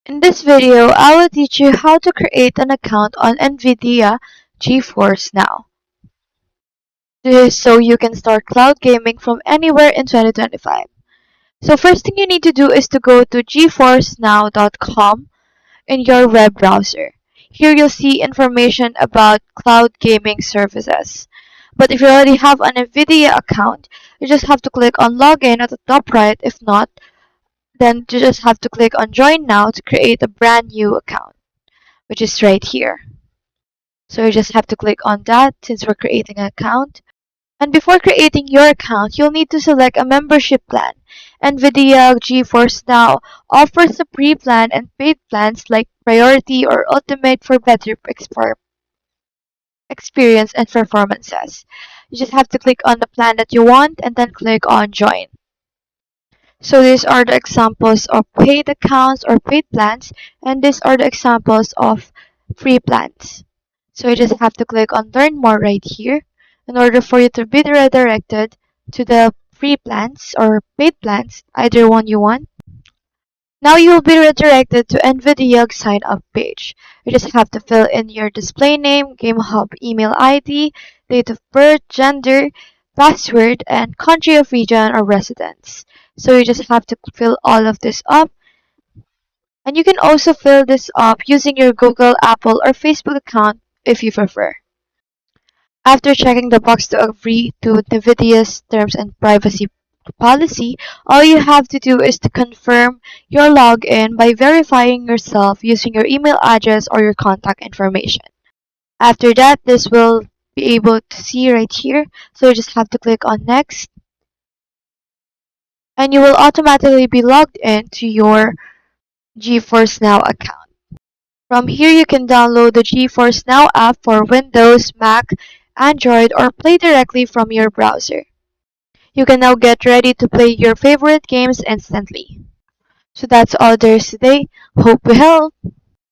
In this video, I will teach you how to create an account on Nvidia GeForce Now. This is so you can start cloud gaming from anywhere in 2025. So first thing you need to do is to go to geforcenow.com in your web browser. Here you'll see information about cloud gaming services. But if you already have an Nvidia account, you just have to click on login at the top right. If not, then you just have to click on join now to create a brand new account, which is right here. So you just have to click on that since we're creating an account. And before creating your account, you'll need to select a membership plan. Nvidia GeForce Now offers a free plan and paid plans like Priority or Ultimate for better experience and performances. You just have to click on the plan that you want and then click on join. So these are the examples of paid accounts or paid plans, and these are the examples of free plans. So you just have to click on learn more right here in order for you to be redirected to the free plans or paid plans, either one you want. Now you will be redirected to NVIDIA sign up page. You just have to fill in your display name, GameHub email ID, date of birth, gender, password, and country of region or residence. So you just have to fill all of this up. And you can also fill this up using your Google, Apple, or Facebook account if you prefer. After checking the box to agree to NVIDIA's terms and privacy policy, all you have to do is to confirm your login by verifying yourself using your email address or your contact information. After that, this will be able to see right here. So you just have to click on next. And you will automatically be logged in to your GeForce Now account. From here, you can download the GeForce Now app for Windows, Mac, Android, or play directly from your browser. You can now get ready to play your favorite games instantly. So that's all there is today. Hope we helped!